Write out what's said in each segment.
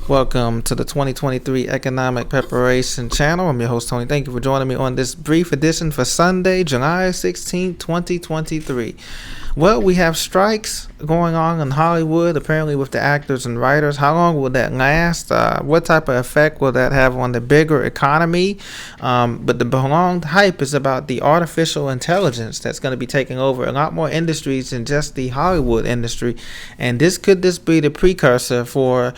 Welcome to the 2023 Economic Preparation Channel. I'm your host, Tony. Thank you for joining me on this brief edition for Sunday, July 16, 2023. Well, we have strikes going on in Hollywood, apparently with the actors and writers. How long will that last? What type of effect will that have on the bigger economy? But the prolonged hype is about the artificial intelligence that's going to be taking over a lot more industries than just the Hollywood industry. And could this be the precursor for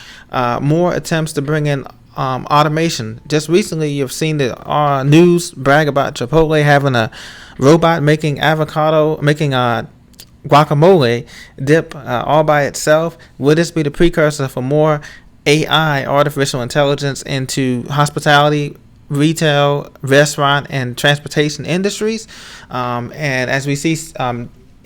more attempts to bring in automation? Just recently, you've seen the news brag about Chipotle having a robot making guacamole dip all by itself. Would this be the precursor for more AI, artificial intelligence, into hospitality, retail, restaurant, and transportation industries? And as we see,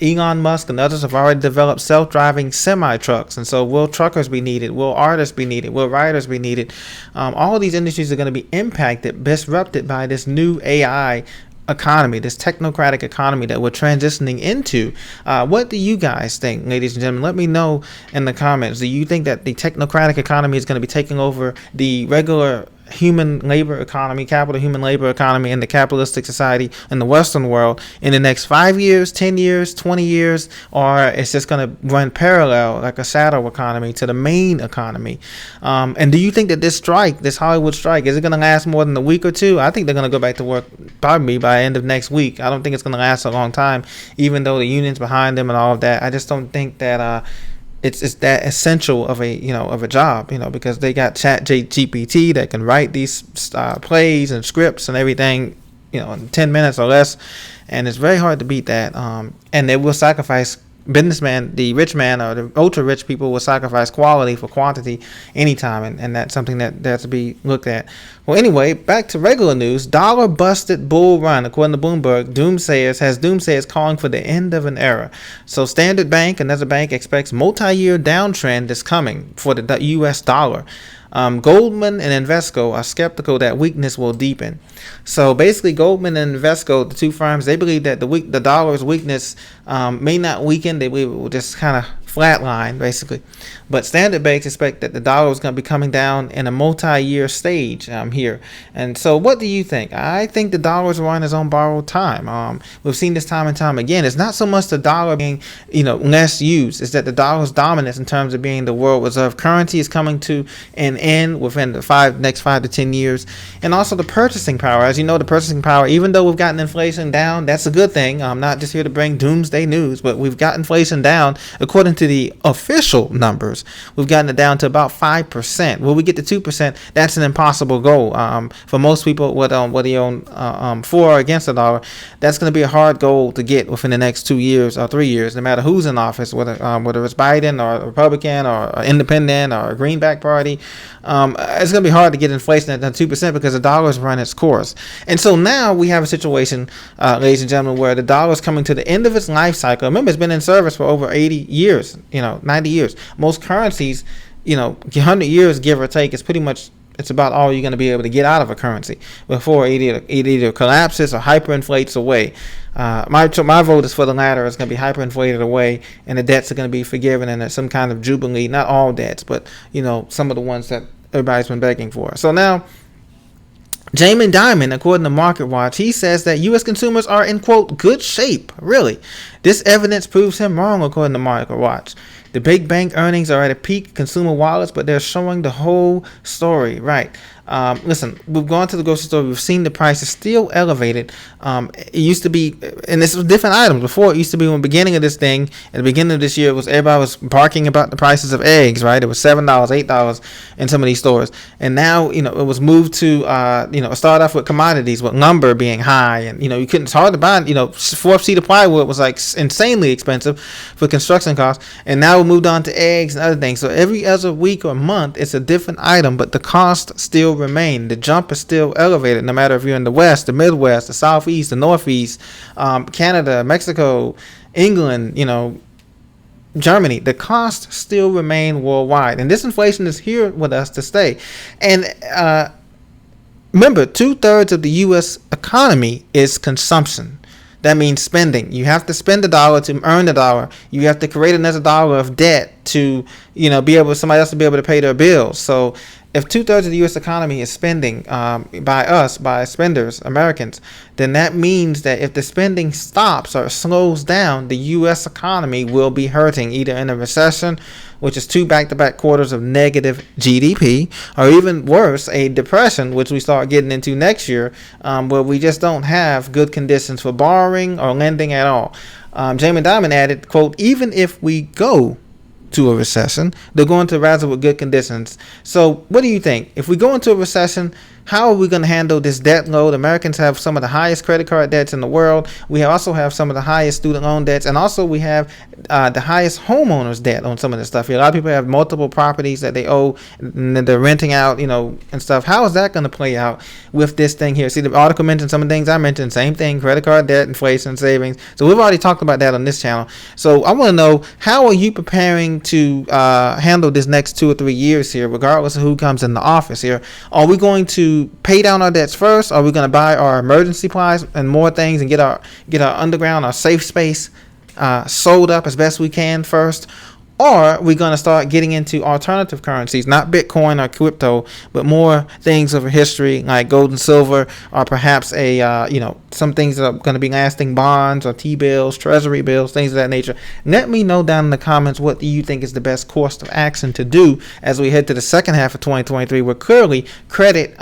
Elon Musk and others have already developed self-driving semi-trucks. And so will truckers be needed? Will artists be needed? Will writers be needed? All of these industries are going to be impacted, disrupted by this new AI economy, this technocratic economy that we're transitioning into. What do you guys think, ladies and gentlemen? Let me know in the comments. Do you think that the technocratic economy is going to be taking over the regular human labor economy, capital human labor economy in the capitalistic society in the Western world in the next 5 years, 10 years, 20 years, or it's just going to run parallel like a shadow economy to the main economy? And do you think that this Hollywood strike, is it going to last more than a week or two? I think they're going to go back to work probably by the end of next week. I don't think it's going to last a long time, even though the union's behind them and all of that. I just don't think that it's that essential of a job, because they got ChatGPT that can write these plays and scripts and everything, in 10 minutes or less, and it's very hard to beat that. And they will sacrifice the rich man or the ultra rich people will sacrifice quality for quantity anytime, and that's something that has to be looked at. Well, anyway, back to regular news. Dollar busted bull run, according to Bloomberg. Doomsayers calling for the end of an era. So Standard Bank, another bank, expects multi-year downtrend is coming for the U.S. dollar. Goldman and Invesco are skeptical that weakness will deepen. So basically, Goldman and Invesco, the two firms, they believe that the dollar's weakness may not weaken. They will just kind of flatline, basically. But Standard Bank expect that the dollar is going to be coming down in a multi-year stage here. And so what do you think? I think the dollar is on his own borrowed time. We've seen this time and time again. It's not so much the dollar being, less used. It's that the dollar's dominance in terms of being the world reserve currency is coming to an end within the next 5 to 10 years. And also the purchasing power. As you know, the purchasing power, even though we've gotten inflation down, that's a good thing. I'm not just here to bring doomsday news, but we've got inflation down. According to the official numbers, we've gotten it down to about 5%. Will we get to 2%? That's an impossible goal. For most people, whether you own for or against the dollar, that's going to be a hard goal to get within the next 2 years or 3 years, no matter who's in office, whether it's Biden or a Republican or an independent or a Greenback Party. It's going to be hard to get inflation at 2% because the dollar has run its course. And so now we have a situation, ladies and gentlemen, where the dollar is coming to the end of its life cycle. Remember, it's been in service for over 80 years, 90 years. Most currencies, 100 years, give or take, is pretty much, it's about all you're going to be able to get out of a currency before it either collapses or hyperinflates away. My vote is for the latter. It's going to be hyperinflated away, and the debts are going to be forgiven in some kind of jubilee. Not all debts, but some of the ones that everybody's been begging for. So now, Jamie Dimon, according to MarketWatch, he says that U.S. consumers are in, quote, good shape. Really? This evidence proves him wrong, according to MarketWatch. The big bank earnings are at a peak, consumer wallets, but they're showing the whole story, right? Listen, we've gone to the grocery store. We've seen the prices still elevated. It used to be, and this was different items. Before, it used to be, in the beginning of this thing, at the beginning of this year, everybody was barking about the prices of eggs, right? It was $7, $8 in some of these stores. And now, it was moved to, it started off with commodities, with lumber being high. And, it's hard to buy, 4 feet of plywood was like insanely expensive for construction costs. And now we moved on to eggs and other things. So every other week or month, it's a different item, but the cost still remain. The jump is still elevated, no matter if you're in the West, the Midwest, the Southeast, the Northeast, Canada, Mexico, England, Germany. The costs still remain worldwide, and this inflation is here with us to stay. And remember, 2/3 of the U.S. economy is consumption. That means spending. You have to spend a dollar to earn a dollar. You have to create another dollar of debt to, be able somebody else to be able to pay their bills. So if 2/3 of the U.S. economy is spending by spenders, Americans, then that means that if the spending stops or slows down, the U.S. economy will be hurting, either in a recession, which is 2 back-to-back quarters of negative GDP, or even worse, a depression, which we start getting into next year, where we just don't have good conditions for borrowing or lending at all. Jamie Dimon added, quote, even if we go to a recession, they're going to rise with good conditions. So what do you think? If we go into a recession, how are we going to handle this debt load? Americans have some of the highest credit card debts in the world. We also have some of the highest student loan debts, and also we have the highest homeowners debt on some of this stuff. A lot of people have multiple properties that they owe, and they're renting out, and stuff. How is that going to play out with this thing here? See, the article mentioned some of the things I mentioned. Same thing: credit card debt, inflation, savings. So we've already talked about that on this channel. So I want to know, how are you preparing to handle this next 2 or 3 years here, regardless of who comes in the office here? Are we going to pay down our debts first? Are we going to buy our emergency supplies and more things and get our underground, our safe space sold up as best we can first? Or are we going to start getting into alternative currencies, not Bitcoin or crypto, but more things of history like gold and silver, or perhaps some things that are going to be lasting, bonds or T-bills, treasury bills, things of that nature? Let me know down in the comments, what do you think is the best course of action to do as we head to the second half of 2023, where clearly credit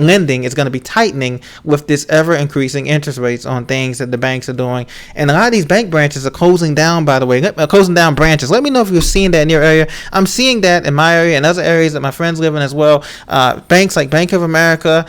lending is going to be tightening with this ever increasing interest rates on things that the banks are doing. And a lot of these bank branches are closing down, by the way, closing down branches. Let me know if you're seeing that in your area. I'm seeing that in my area and other areas that my friends live in as well. Banks like Bank of America,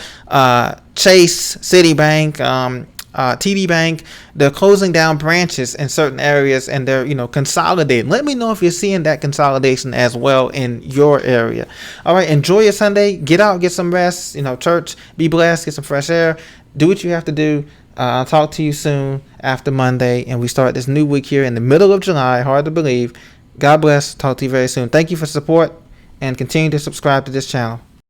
Chase, Citibank, TD Bank, they're closing down branches in certain areas, and they're consolidating. Let me know if you're seeing that consolidation as well in your area. All right, enjoy your Sunday. Get out, get some rest. Church, be blessed, get some fresh air. Do what you have to do. I'll talk to you soon after Monday, and we start this new week here in the middle of July. Hard to believe. God bless. Talk to you very soon. Thank you for support, and continue to subscribe to this channel.